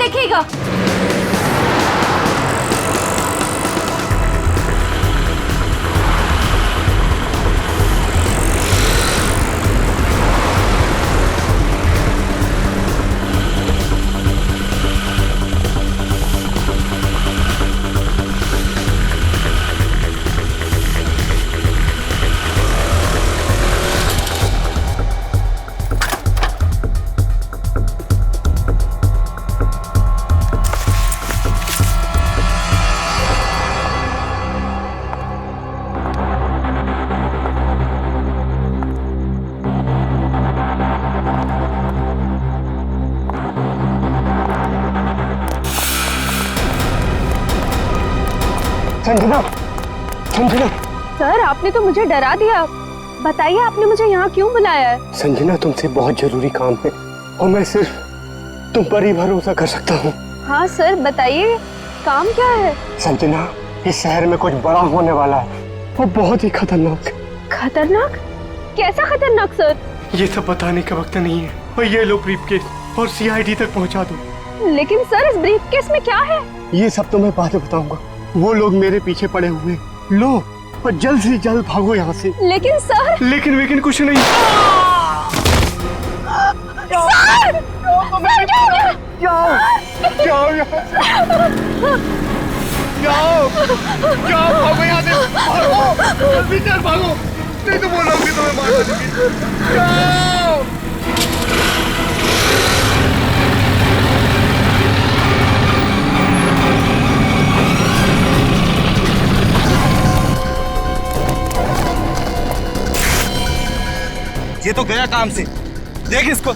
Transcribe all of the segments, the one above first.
देखेगा। संजना, संजना। सर आपने तो मुझे डरा दिया। बताइए आपने मुझे यहाँ क्यों बुलाया है? संजना तुमसे बहुत जरूरी काम है और मैं सिर्फ तुम पर ही भरोसा कर सकता हूँ। हाँ सर बताइए, काम क्या है? संजना, इस शहर में कुछ बड़ा होने वाला है, वो बहुत ही खतरनाक। खतरनाक? कैसा खतरनाक सर? ये सब बताने का वक्त नहीं है। और ये लो ब्रीफकेस और सीआईडी तक पहुँचा दो। लेकिन सर इस ब्रीफकेस में क्या है? ये सब तो मैं बाद में बताऊंगा। वो लोग मेरे पीछे पड़े हुए। लो और जल्द से जल्द भागो यहाँ से। लेकिन सर। लेकिन कुछ नहीं। सर! सर क्या हो गया? जाओ यहाँ से। जाओ भागो यहाँ से। भागो जल्दी चल भागो, नहीं तो वो लोग भी तुम्हें मार देंगे। जाओ। ये तो गया काम से, देख इसको।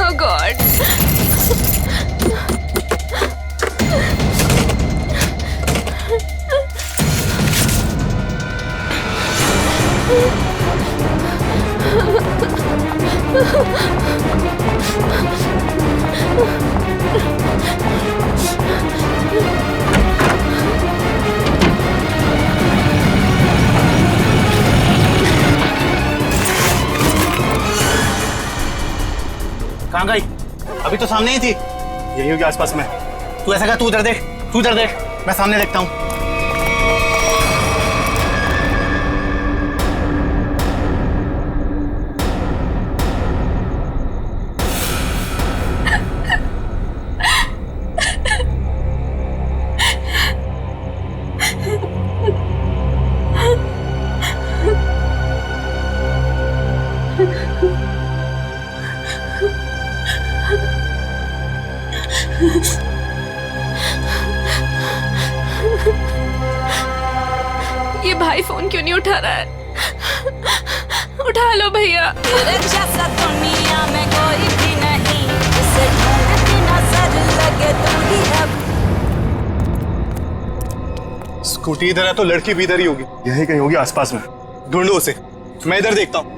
Oh God. कहाँ गई? अभी तो सामने ही थी। यही होगी आसपास में। तू ऐसा कर, तू उधर देख, तू उधर देख, मैं सामने देखता हूँ। ये भाई फोन क्यों नहीं उठा रहा है? उठा लो भैया। जैसा दुनिया में कोई भी नहीं, जिसे ढूंढती नजर लगे तुम ही अब। स्कूटी इधर है तो लड़की भी इधर ही होगी। यही कहीं होगी आसपास में। ढूंढो उसे, मैं इधर देखता हूँ।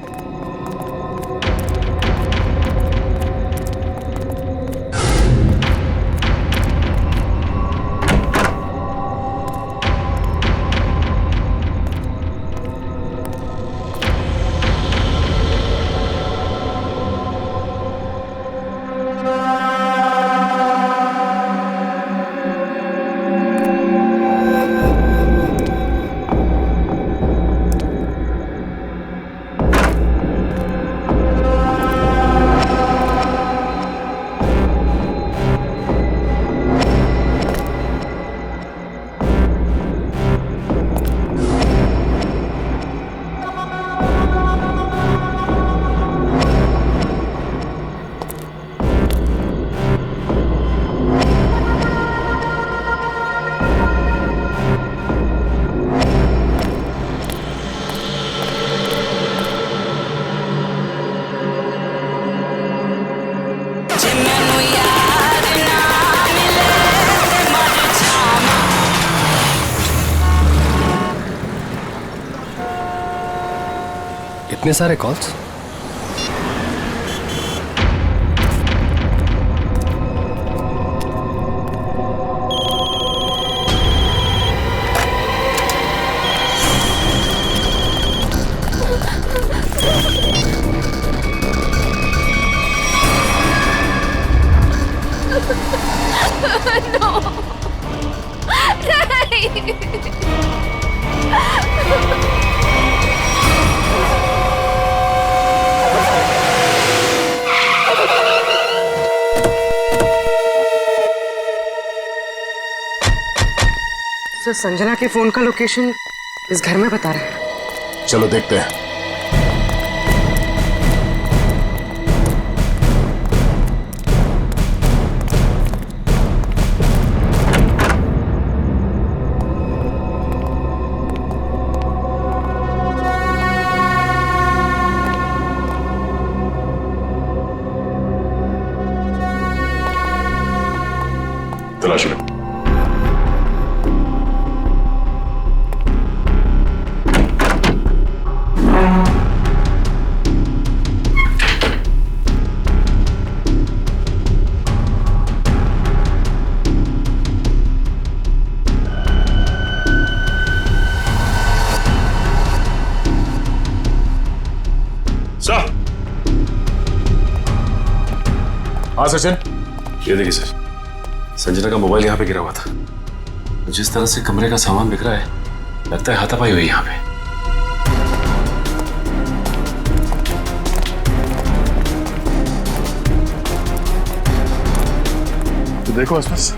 इतने सारे कॉल्स? सर, संजना के फोन का लोकेशन इस घर में बता रहा है। चलो देखते हैं। तलाश लो। हाँ सचिन, ये देखिए सर, संजना का मोबाइल यहाँ पे गिरा हुआ था। जिस तरह से कमरे का सामान बिक रहा है, लगता है हाथापाई हुई यहाँ पे। तो देखो आसपास।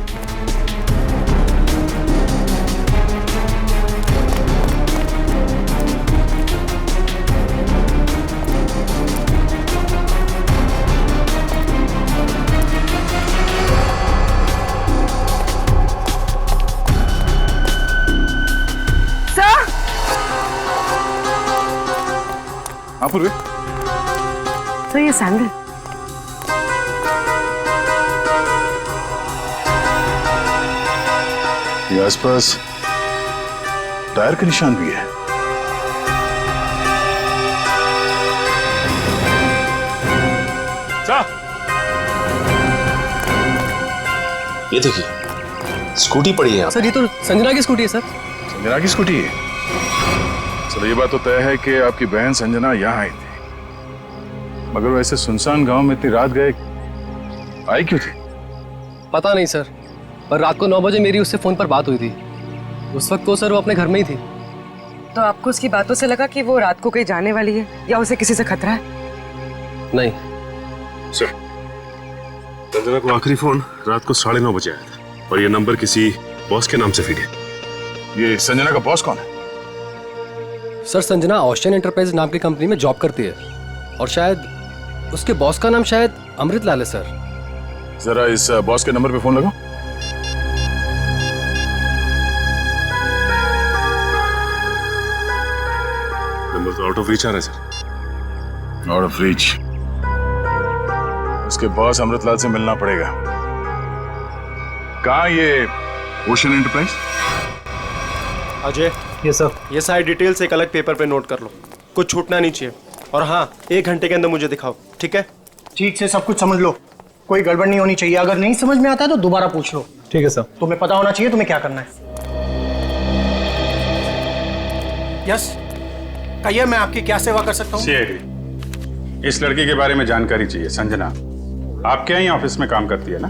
हाँ पूर्वी। तो ये सैंडल ये आसपास टायर के निशान भी है। ये देखिए, स्कूटी पड़ी है यहाँ। सर, ये तो संजना की स्कूटी है सर। संजना की स्कूटी है? चलो ये बात तो तय है कि आपकी बहन संजना यहाँ आई थी, मगर वैसे सुनसान गांव में इतनी रात गए आई क्यों थी? पता नहीं सर, पर रात को 9 बजे मेरी उससे फोन पर बात हुई थी। उस वक्त तो सर वो अपने घर में ही थी। तो आपको उसकी बातों से लगा कि वो रात को कहीं जाने वाली है या उसे किसी से खतरा है? नहीं सर, संजना को आखिरी फोन रात को 9:30 बजे आया था और ये नंबर किसी बॉस के नाम से फीड है। ये संजना का बॉस कौन है? सर, संजना ओशियन एंटरप्राइज नाम की कंपनी में जॉब करती है और शायद उसके बॉस का नाम शायद अमृत लाल है सर। जरा इस बॉस के नंबर पे फोन लगाओ। नंबर तो आउट ऑफ रीच आ रहा है सर। Out of reach? उसके बॉस अमृतलाल से मिलना पड़ेगा। कहाँ ये ओशन एंटरप्राइज? अजय, ये सर, ये सारी डिटेल्स एक अलग पेपर पे नोट कर लो, कुछ छूटना नहीं चाहिए। और हाँ, 1 घंटे के अंदर मुझे दिखाओ, ठीक है? ठीक से सब कुछ समझ लो, कोई गड़बड़ नहीं होनी चाहिए। अगर नहीं समझ में आता है तो दोबारा पूछ लो। ठीक है सर। तुम्हें पता होना चाहिए तुम्हें क्या करना है। यस, कहिए मैं आपकी क्या सेवा कर सकता हूँ? सीआईडी, इस लड़की के बारे में जानकारी चाहिए। संजना आपके यहाँ ऑफिस में काम करती है ना?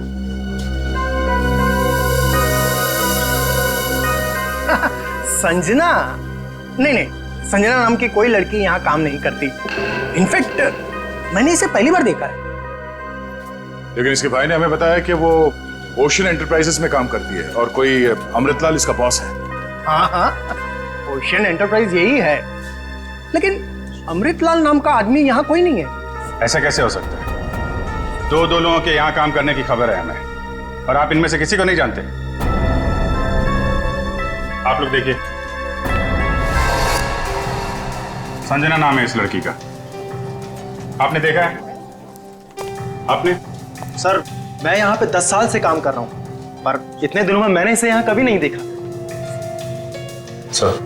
संजना? नहीं, संजना नाम की कोई लड़की यहाँ काम नहीं करती। इनफैक्ट मैंने इसे पहली बार देखा है। लेकिन इसके भाई ने हमें बताया कि वो ओशन एंटरप्राइजेस में काम करती है और कोई अमृतलाल इसका बॉस है। हाँ, ओशन एंटरप्राइज यही है, लेकिन अमृतलाल नाम का आदमी यहाँ कोई नहीं है। ऐसा कैसे हो सकता है? दो लोगों के यहाँ काम करने की खबर है हमें, और आप इनमें से किसी को नहीं जानते। आप लोग देखिए, संजना नाम है इस लड़की का। आपने देखा है? आपने? सर, मैं यहाँ पे 10 साल से काम कर रहा हूँ, पर इतने दिनों में मैंने इसे यहाँ कभी नहीं देखा। सर,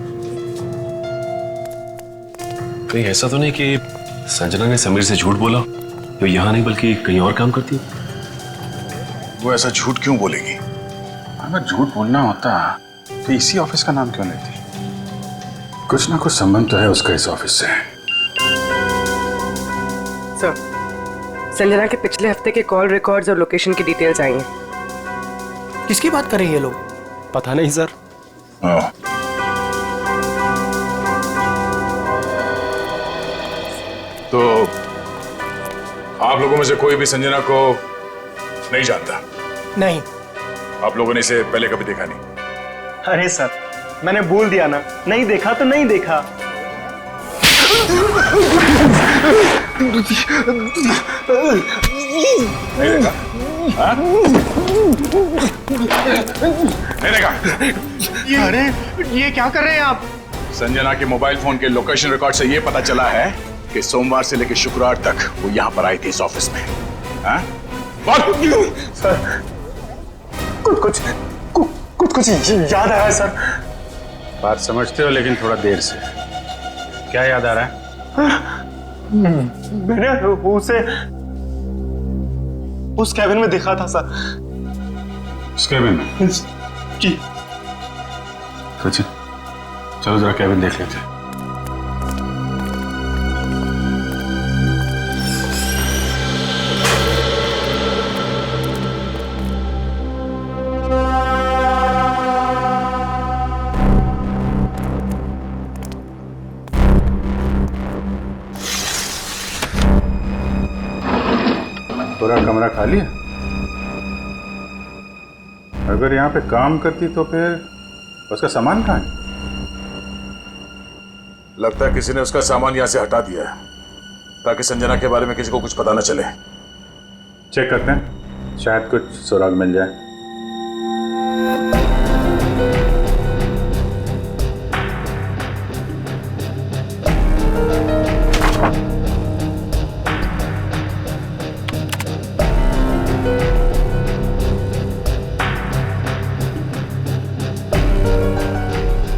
कहीं ऐसा तो नहीं कि संजना ने समीर से झूठ बोला, तो यहाँ नहीं बल्कि कहीं और काम करती है? वो ऐसा झूठ क्यों बोलेगी? अगर झूठ बोलना होता तो इसी ऑफिस का नाम क्यों लेती? कुछ ना कुछ संबंध तो है उसका इस ऑफिस से। सर, संजना के पिछले हफ्ते के कॉल रिकॉर्ड्स और लोकेशन की डिटेल्स आई हैं। किसकी बात कर रहे हैं ये लोग? पता नहीं सर। तो आप लोगों में से कोई भी संजना को नहीं जानता? नहीं। आप लोगों ने इसे पहले कभी देखा नहीं? अरे सर, मैंने बोल दिया ना, नहीं देखा तो नहीं देखा। नहीं देखा? हाँ? नहीं देखा? अरे ये क्या कर रहे हैं आप? संजना के मोबाइल फोन के लोकेशन रिकॉर्ड से ये पता चला है कि सोमवार से लेकर शुक्रवार तक वो यहाँ पर आई थी इस ऑफिस में। हाँ? सर, कुछ याद आया सर। बात समझते हो लेकिन थोड़ा देर से। क्या याद आ रहा है? मैंने उसे उस कैबिन में देखा था सर। उस कैबिन में? जी। सचिन, चलो जरा कैबिन देख लेते हैं। पूरा कमरा खाली है? अगर यहाँ पे काम करती तो फिर उसका सामान कहाँ है? लगता है किसी ने उसका सामान यहाँ से हटा दिया है ताकि संजना के बारे में किसी को कुछ पता न चले। चेक करते हैं, शायद कुछ सुराग मिल जाए।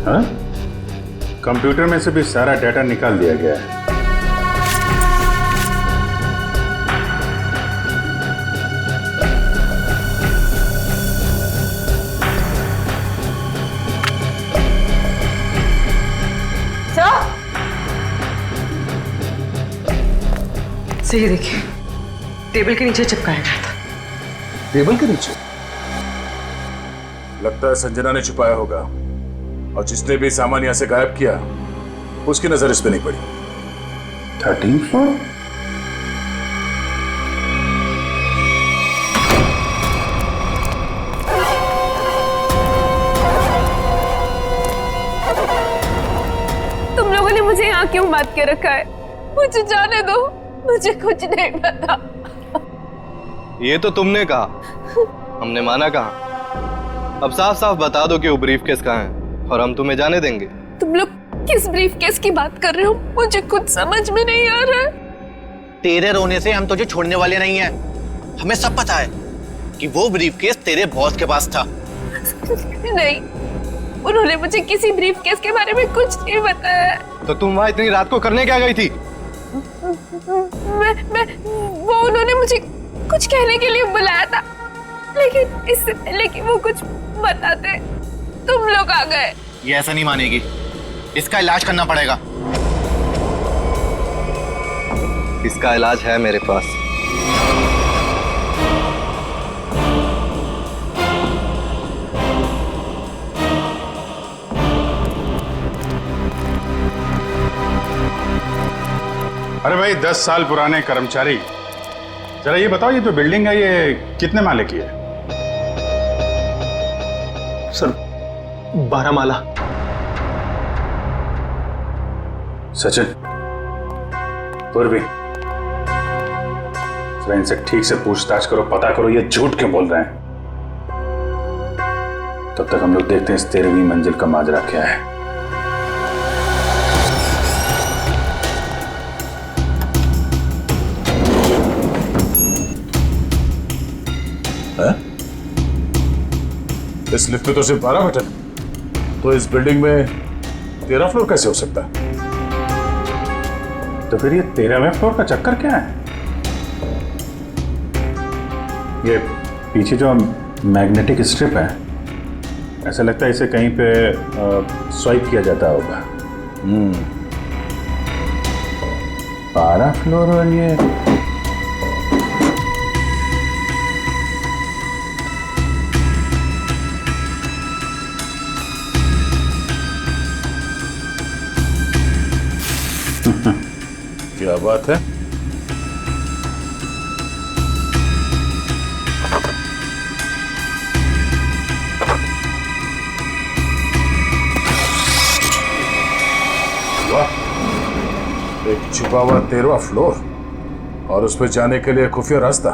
हाँ? कंप्यूटर में से भी सारा डाटा निकाल दिया गया है। सही देखिए, टेबल के नीचे चिपकाया गया था। टेबल के नीचे? लगता है संजना ने छुपाया होगा और जिसने भी सामान यहां से गायब किया उसकी नजर इस पे नहीं पड़ी। 13th floor? तुम लोगों ने मुझे यहाँ क्यों बात के रखा है? मुझे जाने दो, मुझे कुछ नहीं पता। ये तो तुमने कहा, हमने माना कहा। अब साफ साफ बता दो कि वो ब्रीफकेस कहाँ है और हम तुम्हें जाने देंगे। तुम लोग किस ब्रीफकेस की बात कर रहे हो? मुझे कुछ समझ में नहीं आ रहा है। तेरे रोने से हम तुझे छोड़ने वाले नहीं हैं। हमें सब पता है कि वो ब्रीफकेस तेरे बॉस के पास था। नहीं, उन्होंने मुझे किसी ब्रीफकेस के बारे में कुछ नहीं बताया। तो तुम वहां इतनी रात को करने क्या गई थी? वो उन्होंने मुझे कुछ कहने के लिए बुलाया था, लेकिन इससे पहले कि वो कुछ बताते तुम लोग आ गए। ये ऐसा नहीं मानेगी, इसका इलाज करना पड़ेगा। इसका इलाज है मेरे पास। अरे भाई, 10 साल पुराने कर्मचारी, जरा ये बताओ, ये जो बिल्डिंग है ये कितने माले की है? सर 12 माला। सचिन, पूर्वी, जरा इनसे ठीक से पूछताछ करो, पता करो ये झूठ क्यों बोल रहे हैं। तब तक हम लोग देखते हैं इस 13वीं मंजिल का माजरा क्या है। इस लिफ्ट में तो सिर्फ 12 बटन, तो इस बिल्डिंग में 13 फ्लोर कैसे हो सकता है? तो फिर ये 13वें फ्लोर का चक्कर क्या है? ये पीछे जो मैग्नेटिक स्ट्रिप है, ऐसा लगता है इसे कहीं पे स्वाइप किया जाता होगा। 12 फ्लोर और ये क्या बात है? वाह, एक छिपा हुआ 13वां फ्लोर और उस पर जाने के लिए खुफिया रास्ता।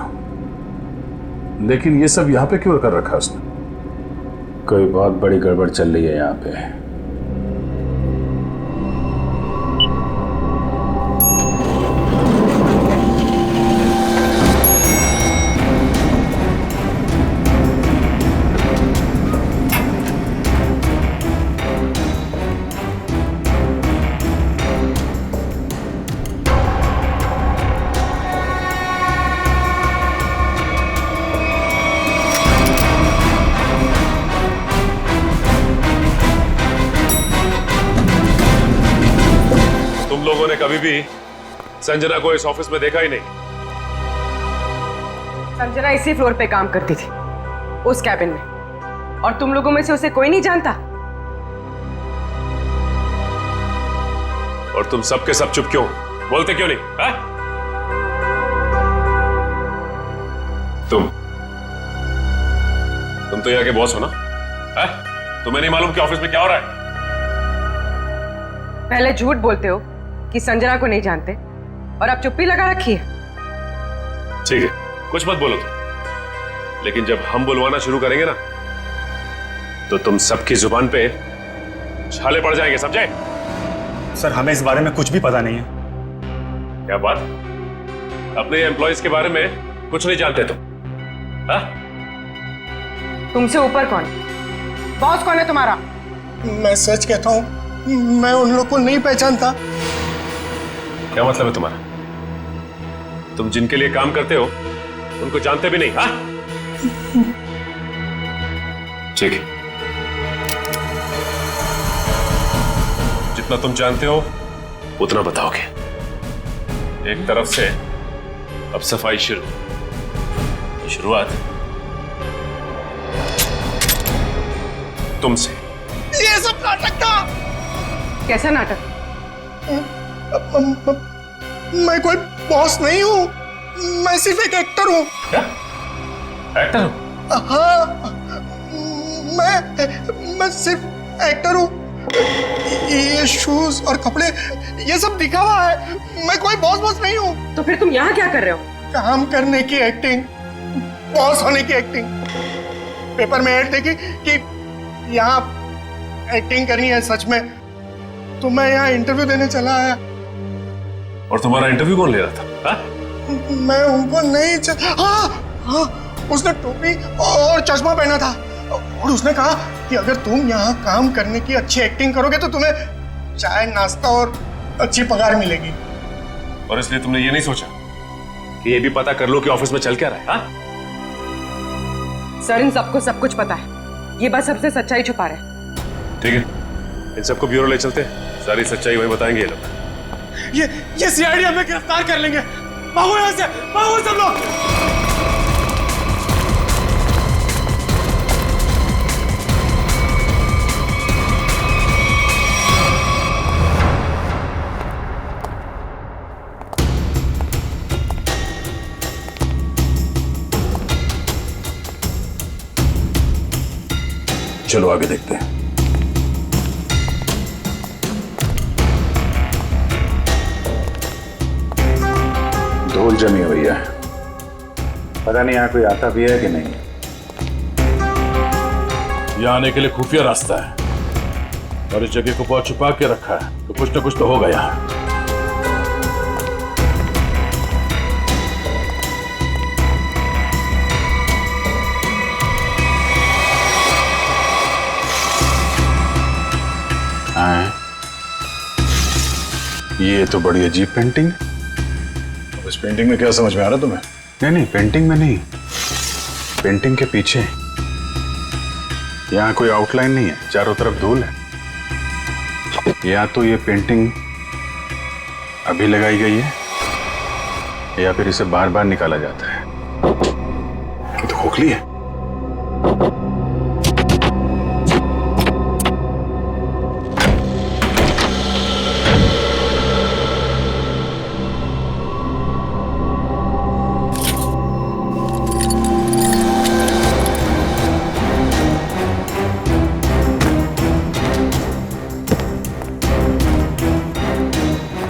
लेकिन ये सब यहाँ पे क्यों कर रखा उसने? कोई बहुत बड़ी गड़बड़ चल रही है यहाँ पे। लोगों ने कभी भी संजना को इस ऑफिस में देखा ही नहीं। संजना इसी फ्लोर पे काम करती थी, उस कैबिन में, और तुम लोगों में से उसे कोई नहीं जानता। और तुम सब के सब चुप क्यों? बोलते क्यों नहीं? हा? तुम तो यहाँ के बॉस हो ना? हा? तुम्हें नहीं मालूम कि ऑफिस में क्या हो रहा है? पहले झूठ बोलते हो कि संजना को नहीं जानते, और अब चुप्पी लगा रखी है। ठीक है, कुछ मत बोलो तुम, लेकिन जब हम बुलवाना शुरू करेंगे ना, तो तुम सबकी जुबान पे छाले पड़ जाएंगे, समझे? सर, हमें इस बारे में कुछ भी पता नहीं है। क्या बात? अपने एम्प्लॉइज के बारे में कुछ नहीं जानते तुम? हाँ? तुमसे ऊपर कौन? बॉस कौन है तुम्हारा? मैं सच कहता हूँ, मैं उन लोग को नहीं पहचानता। क्या मतलब है तुम्हारा? तुम जिनके लिए काम करते हो उनको जानते भी नहीं? हाँ? ठीक है, जितना तुम जानते हो उतना बताओगे। एक तरफ से अब सफाई शुरुआत तुमसे। ये सब नाटक था। कैसा नाटक? मैं कोई बॉस नहीं हूँ, मैं सिर्फ एक एक्टर हूँ। क्या? एक्टर हो? हाँ, मैं सिर्फ एक्टर हूँ। ये शूज और कपड़े, ये सब दिखावा है। मैं कोई बॉस नहीं हूँ। तो फिर तुम यहाँ क्या कर रहे हो? काम करने की एक्टिंग, बॉस होने की एक्टिंग। पेपर में ऐड देखी कि यहाँ एक्टिंग करनी है सच में, तो मैं यहाँ इंटरव्यू देने चला आया। और तुम्हारा इंटरव्यू कौन ले रहा था? हा? मैं उनको नहीं हाँ, उसने टोपी और चश्मा पहना था, और उसने कहा कि अगर तुम यहाँ काम करने की अच्छी एक्टिंग करोगे तो तुम्हें चाय, नाश्ता और अच्छी पगार मिलेगी। और इसलिए तुमने ये नहीं सोचा कि ये भी पता कर लो कि ऑफिस में चल क्या रहा है? हा? सर, इन सबको सब कुछ पता है, ये बस सबसे सच्चाई छुपा रहे हैं। ठीक है, इन सबको ब्यूरो ले चलते, सारी सच्चाई वही बताएंगे ये लोग। ये सीआईडी हमें गिरफ्तार कर लेंगे। भागो यहाँ से, भागो सब लोग। चलो आगे देखते हैं। धूल जमी हुई है, पता नहीं यहाँ कोई आता भी है कि नहीं। यहाँ आने के लिए खुफिया रास्ता है, और इस जगह को बहुत छुपा के रखा है, तो कुछ ना कुछ तो होगा यहाँ। ये तो बड़ी अजीब पेंटिंग है। इस पेंटिंग में क्या समझ में आ रहा तुम्हें? नहीं, पेंटिंग में नहीं, पेंटिंग के पीछे। यहाँ कोई आउटलाइन नहीं है, चारों तरफ धूल है। या तो ये पेंटिंग अभी लगाई गई है या फिर इसे बार बार निकाला जाता है। ये तो खोखली है।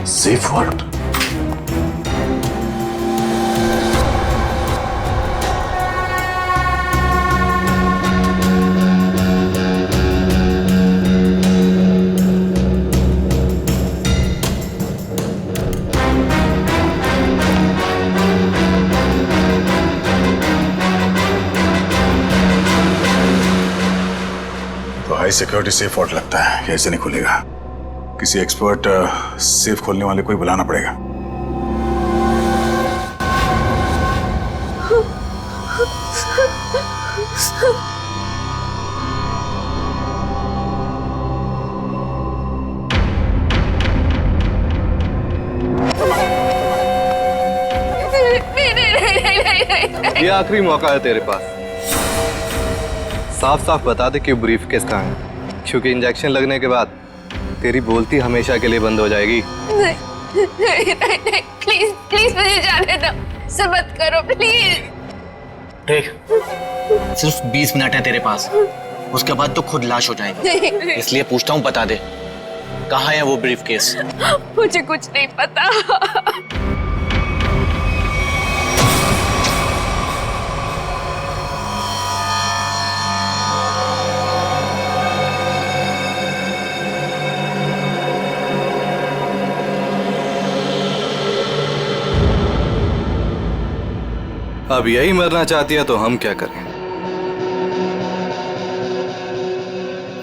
Safe word. तो हाई सिक्योरिटी सेफ वॉल्ट लगता है, ऐसे नहीं खुलेगा। किसी एक्सपर्ट सेफ खोलने वाले को ही बुलाना पड़ेगा। ये आखिरी मौका है तेरे पास। साफ साफ बता दे कि ब्रीफ केस कहाँ है, क्योंकि इंजेक्शन लगने के बाद तेरी बोलती हमेशा के लिए बंद हो जाएगी। नहीं, प्लीज प्लीज मुझे जाने दो, सब मत करो प्लीज। देख, सिर्फ 20 मिनट है तेरे पास, उसके बाद तो खुद लाश हो जाएगी। इसलिए पूछता हूँ, बता दे कहाँ है वो ब्रीफ केस? मुझे कुछ नहीं पता। अब यही मरना चाहती है तो हम क्या करें?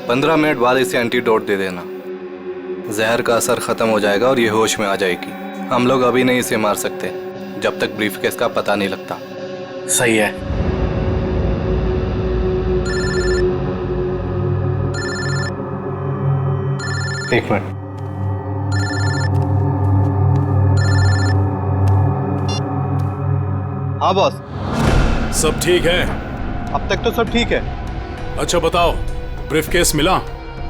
15 मिनट बाद इसे एंटीडोट दे देना, जहर का असर खत्म हो जाएगा और ये होश में आ जाएगी। हम लोग अभी नहीं इसे मार सकते जब तक ब्रीफकेस का पता नहीं लगता। सही है। एक मिनट। हाँ बॉस, सब ठीक है? अब तक तो सब ठीक है। अच्छा बताओ, ब्रीफकेस मिला?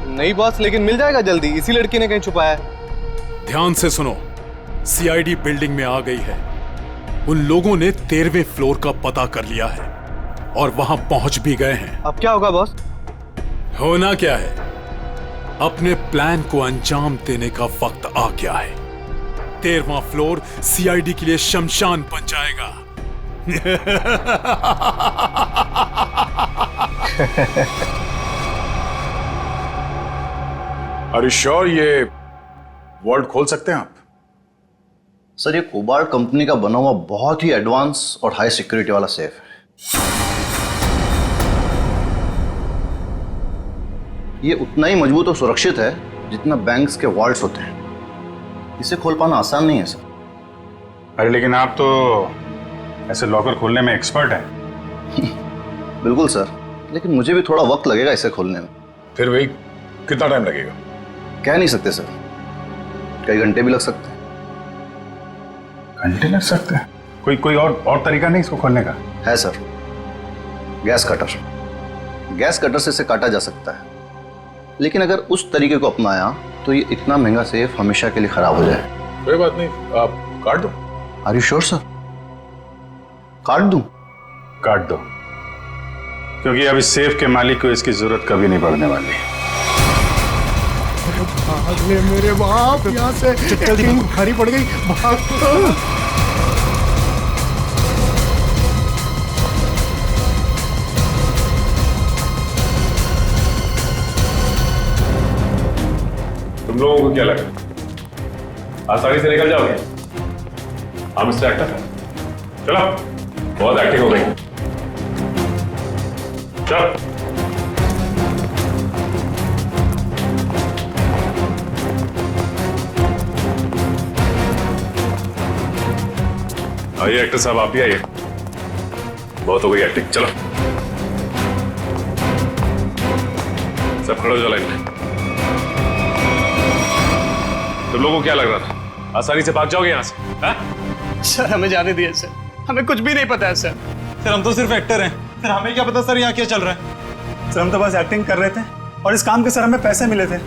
नहीं बॉस, लेकिन मिल जाएगा जल्दी, इसी लड़की ने कहीं छुपाया है। ध्यान से सुनो, सीआईडी बिल्डिंग में आ गई है। उन लोगों ने 13वें फ्लोर का पता कर लिया है और वहां पहुंच भी गए हैं। अब क्या होगा बॉस? होना क्या है, अपने प्लान को अंजाम देने का वक्त आ गया है। 13वां फ्लोर सीआईडी के लिए शमशान बन जाएगा। Are you sure ये वॉल्ट खोल सकते हैं आप? सर, ये कोबाल्ट कंपनी का बना हुआ बहुत ही एडवांस और हाई सिक्योरिटी वाला सेफ है। ये उतना ही मजबूत और सुरक्षित है जितना बैंक्स के वॉल्ट्स होते हैं। इसे खोल पाना आसान नहीं है सर। अरे लेकिन आप तो ऐसे लॉकर खोलने में एक्सपर्ट हैं। बिल्कुल सर, लेकिन मुझे भी थोड़ा वक्त लगेगा इसे खोलने में। फिर वही कितना टाइम लगेगा? कह नहीं सकते सर, कई घंटे भी लग सकते हैं। घंटे लग सकते हैं? कोई और तरीका नहीं इसको खोलने का? है sir, gas cutter. Gas cutter से इसे काटा जा सकता है, लेकिन अगर उस तरीके को अपनाया तो ये इतना महंगा सेफ हमेशा के लिए खराब हो जाए। कोई बात नहीं, आप काट दो। Are you sure sir? काट दूं? काट दो, क्योंकि अब इस सेफ के मालिक को इसकी जरूरत कभी नहीं पड़ने वाली। भाग ले मेरे बाप, यहाँ से जल्दी भारी पड़ गई, भाग। तुम लोगों को क्या लगा आसानी से निकल जाओगे? हाँ मिस्टर एक्टर, चलो, बहुत एक्टिंग हो गई, चलो। आइए एक्टर साहब, आप भी आइए। बहुत हो गई एक्टिंग, चलो सब खड़े हो जाओ लाइन में। तुम लोगों को क्या लग रहा था आसानी से भाग जाओगे यहाँ से? हा? सर हमें जाने दिए सर, हमें कुछ भी नहीं पता है सर। सर हम तो सिर्फ एक्टर हैं सर, हमें क्या पता सर यहाँ क्या चल रहा है। सर हम तो बस एक्टिंग कर रहे थे और इस काम के सर हमें पैसे मिले थे,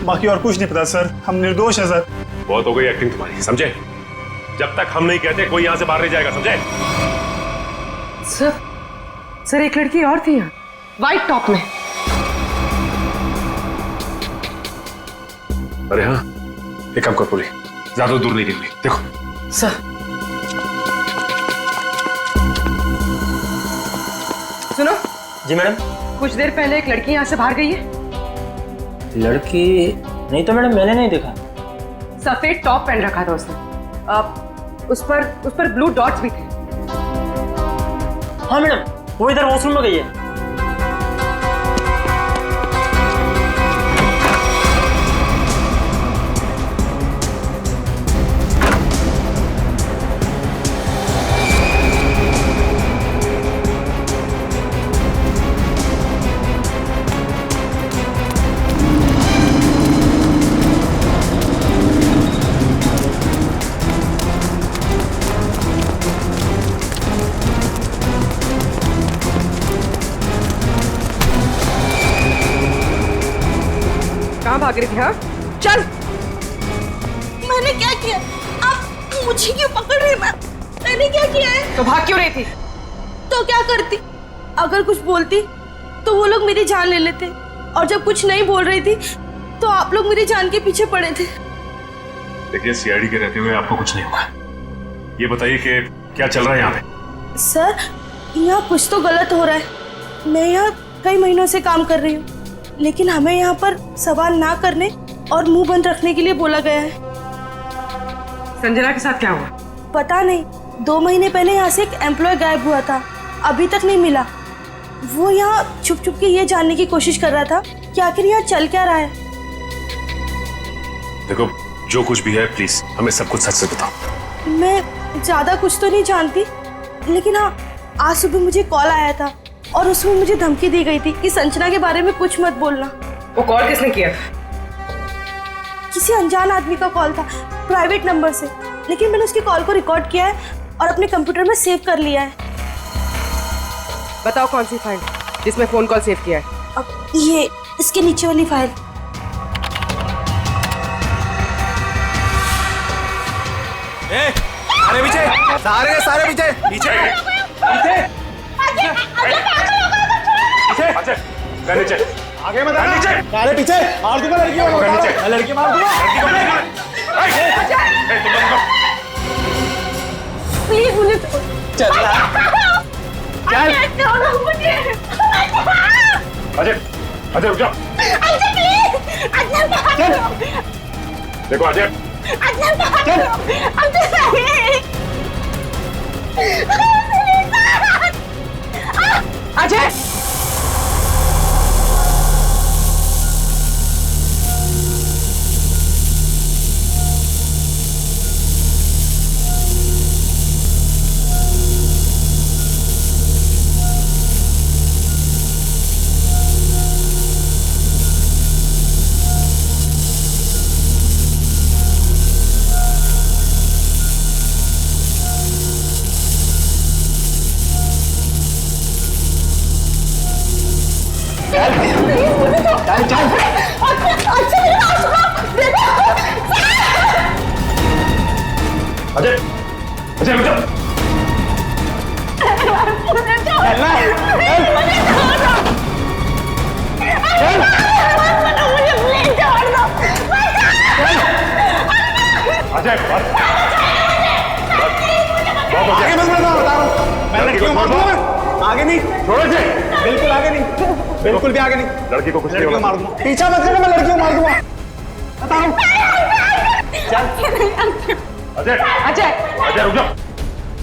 बाकी और कुछ नहीं पता सर। हम निर्दोष हैं सर। बहुत हो गई एक्टिंग तुम्हारी, समझे? जब तक हम नहीं कहते कोई यहाँ से बाहर नहीं जाएगा, समझे? सर एक लड़की और थी यहाँ, व्हाइट टॉप में। अरे हाँ, एक काम कर पूरी, ज्यादा दूर नहीं निकली, देखो। सर सुनो। जी मैडम। कुछ देर पहले एक लड़की यहाँ से बाहर गई है। लड़की नहीं तो मैडम, मैंने नहीं देखा। सफेद टॉप पहन रखा था उसने, उस पर ब्लू डॉट्स भी थे। हाँ मैडम, वो इधर वॉशरूम में गई है। भाग रही थी? हाँ चल। मैंने क्या किया? आप मुझे क्यों पकड़ रहे हैं? मैंने क्या किया है? तो भाग क्यों रही थी? तो क्या करती? अगर कुछ बोलती तो वो लोग मेरी जान ले लेते, और जब कुछ नहीं बोल रही थी तो आप लोग मेरी जान के पीछे पड़े थे। देखिए सीआईडी के रहते हुए आपको कुछ नहीं होगा। ये बताइए कि क्या चल रहा है यहाँ पे? सर यहाँ कुछ तो गलत हो रहा है। मैं यहाँ कई महीनों से काम कर रही हूँ, लेकिन हमें यहाँ पर सवाल ना करने और मुंह बंद रखने के लिए बोला गया है। संजना के साथ क्या हुआ? पता नहीं, 2 महीने पहले यहाँ से एक एम्प्लॉय गायब हुआ था, अभी तक नहीं मिला। वो यहाँ छुप छुप के ये जानने की कोशिश कर रहा था कि आखिर यहाँ चल क्या रहा है। देखो जो कुछ भी है प्लीज हमें सब कुछ सच से बताओ। मैं ज्यादा कुछ तो नहीं जानती, लेकिन हाँ आज सुबह मुझे कॉल आया था और उसमें मुझे धमकी दी गई थी कि संजना के बारे में कुछ मत बोलना। वो कॉल किसने किया? किसी अनजान आदमी का कॉल था, प्राइवेट नंबर से, लेकिन मैंने उसकी कॉल को रिकॉर्ड किया है और अपने कंप्यूटर में सेव कर लिया है। बताओ कौन सी फाइल जिसमें फोन कॉल सेव किया है? अब ये इसके नीचे वाली फाइल। सारे पीछे, सारे पीछे पीछे नीचे आगे मत आना। सारे पीछे मार दूंगा लड़की को, लड़की मार दूंगा। प्लीज मुझे चल अजय अजय रुक जाओ। देखो अजय अजय अजय अजय रुक जाओ। अजय आगे मत बढ़ो, बता रहा हूँ मैं लड़की को मार दूंगा। आगे नहीं, छोड़ो इसे। बिल्कुल आगे नहीं, बिल्कुल भी आगे नहीं। लड़की को कुछ नहीं लड़की को होगा। मार दूंगा। पीछा मत करना, मैं लड़की को मार दूंगा, बता रहा हूँ। अजय अजय अजय रुक जाओ।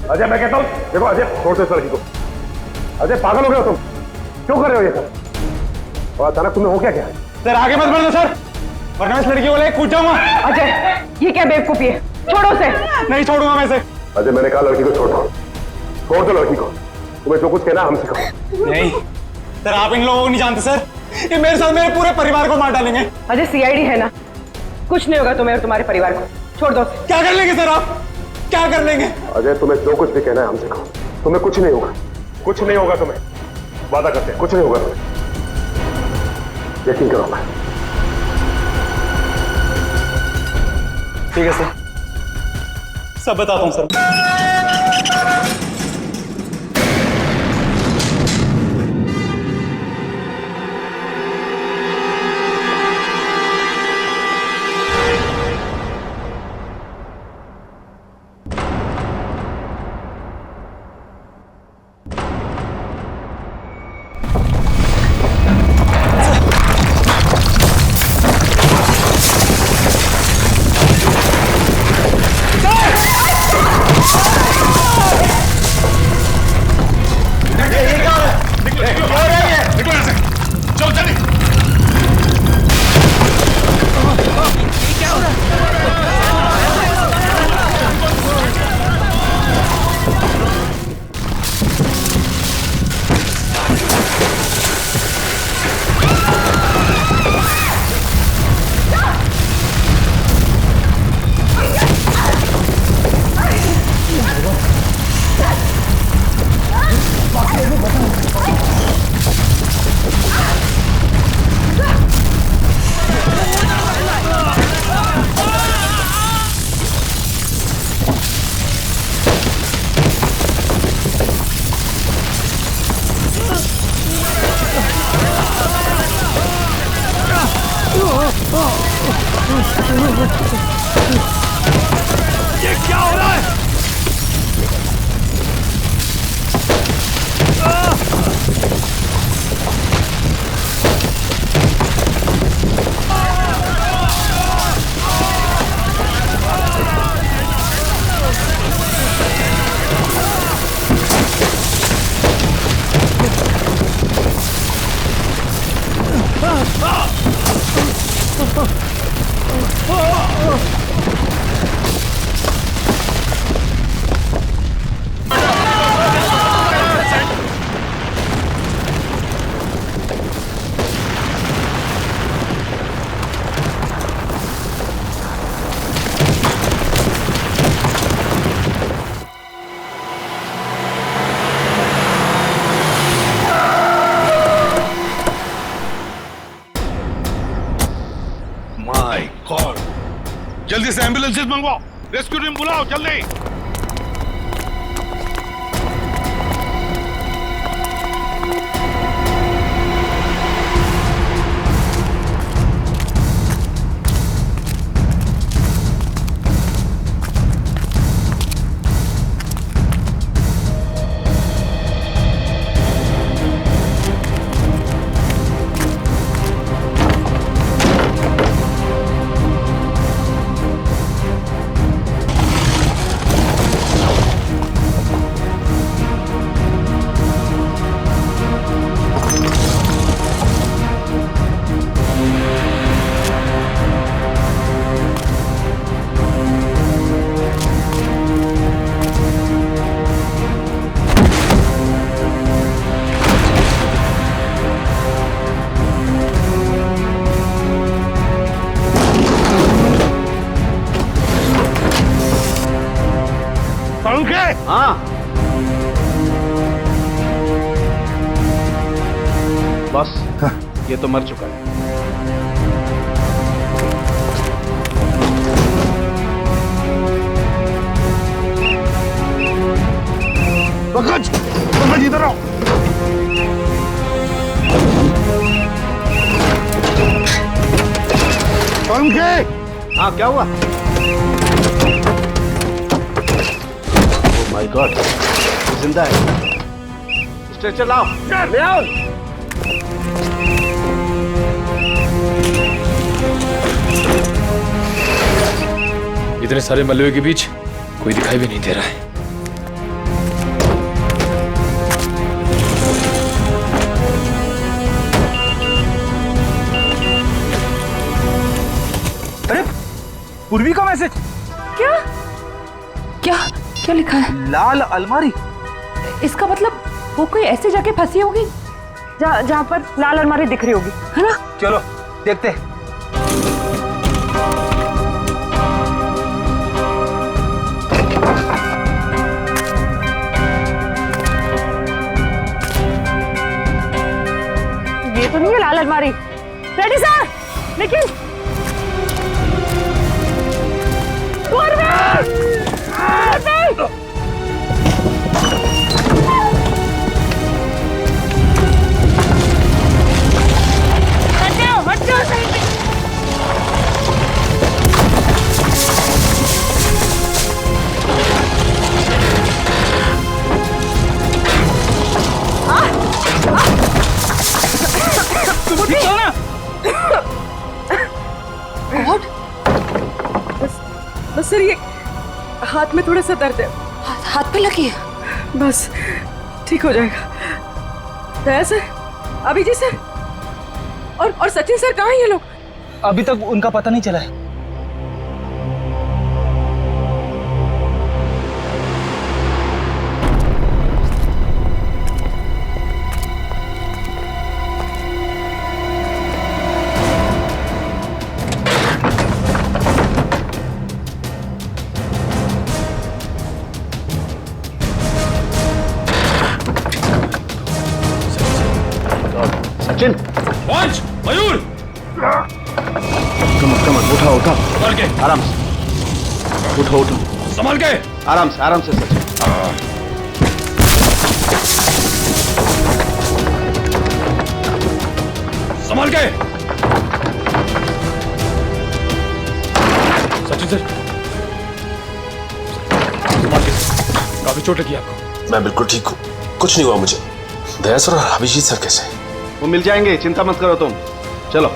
अजय मैं कहता हूँ देखो अजय छोड़ दो इस लड़की को। अजय पागल हो गए हो तुम, क्यों कर रहे हो ये सब? और अचानक तुम्हें हो क्या है? सर आगे मत बढ़ो सर, वरना इस लड़की को लेकर कूद जाऊंगा। अजय ये क्या बेवकूफी है? छोड़ो उसे। नहीं छोड़ूंगा मैं इसे। अजय मैंने कहा लड़की को छोड़ दो, छोड़ दो लड़की को। तुम्हें जो कुछ कहना हमसे कहो। नहीं सर, आप इन लोगों को नहीं जानते सर, ये मेरे साथ मेरे पूरे परिवार को मार डालेंगे। अजय सीआईडी है ना, कुछ नहीं होगा तुम्हें और तुम्हारे परिवार को, छोड़ दो। क्या कर लेंगे सर आप, क्या कर लेंगे? अजय तुम्हें जो कुछ भी कहना है हमसे कहो, तुम्हें कुछ नहीं होगा, कुछ नहीं होगा तुम्हें, वादा करते हैं कुछ नहीं होगा तुम्हें, यकीन करो। मैं ठीक है सर, सब बताता हूँ सर। ये क्या हो रहा है? जल्दी से एम्बुलेंसेस मंगवाओ, रेस्क्यू टीम बुलाओ जल्दी। हाँ बस ये तो मर चुका है। पंकज, पंकज इधर आओ। पंकज, हाँ क्या हुआ? माय गॉड, जिंदा है। स्ट्रेचर लाओ, ले आओ। इतने सारे मलबे के बीच कोई दिखाई भी नहीं दे रहा है। अरे पूर्वी का मैसेज। क्या क्या क्या लिखा है? लाल अलमारी। इसका मतलब वो कोई ऐसी जगह फंसी होगी जहाँ पर लाल अलमारी दिख रही होगी, है ना? चलो देखते हैं। ये तो नहीं है लाल अलमारी। रेडी सर, लेकिन गॉड, बस सर ये हाथ में थोड़ा सा दर्द है। हाथ पे लगी है? बस ठीक हो जाएगा। दया सर, अभिजीत सर और सचिन सर कहाँ हैं ये लोग? अभी तक उनका पता नहीं चला है। सचिन, पंच, मयूर, कमर उठाओ उठाओ, संभाल के, आराम से उठो उठो, संभाल के, आराम से सचिन। संभाल के। सचिन सर, संभाल के, काफी चोट लगी आपको। मैं बिल्कुल ठीक हूँ, कुछ नहीं हुआ मुझे। दया सर और अभिजीत सर कैसे? वो मिल जाएंगे, चिंता मत करो तुम। चलो।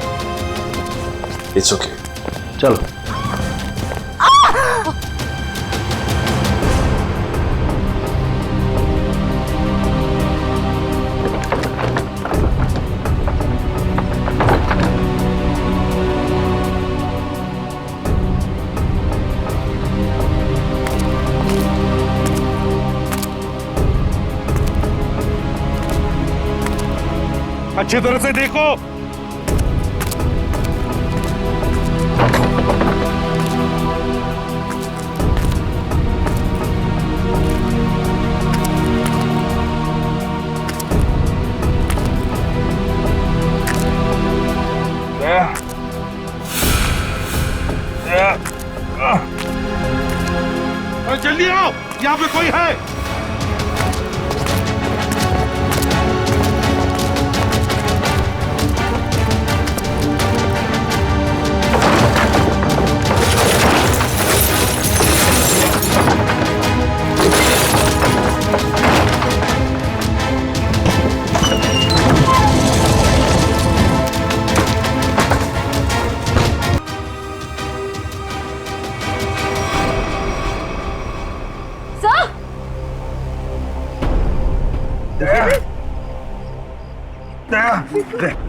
It's okay. चलो। अच्छी तरह से देखो। जल्दी आओ, यहाँ पे कोई है।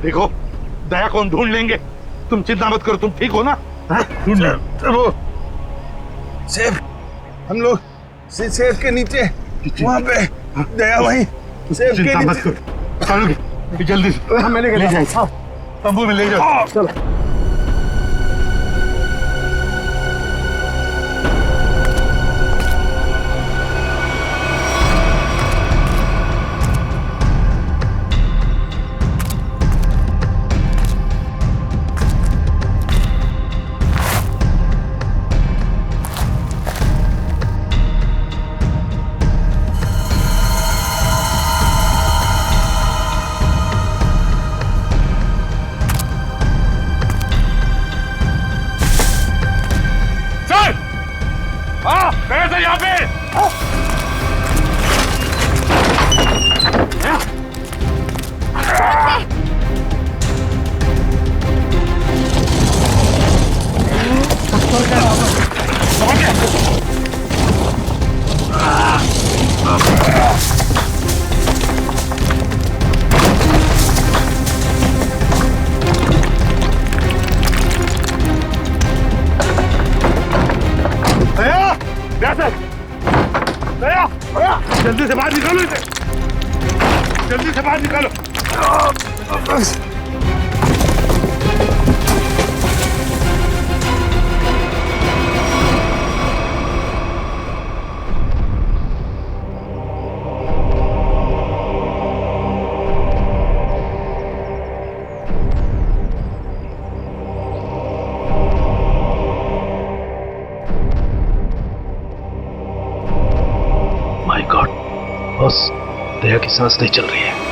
देखो, दया को हम ढूंढ लेंगे, तुम चिंता मत करो। तुम ठीक हो ना? ढूंढ लेंगे। वो सेब, हम लोग सेब के नीचे वहाँ पे दया वहीं सेब के चिंता मत नीचे। करो, चलो जल्दी से। मैंने ले जाओ, तंबू में ले जाओ। चलो। जल्दी से बाहर निकालो इसे, जल्दी से बाहर निकालो। माय गॉड बॉस, दया की सांस नहीं चल रही है।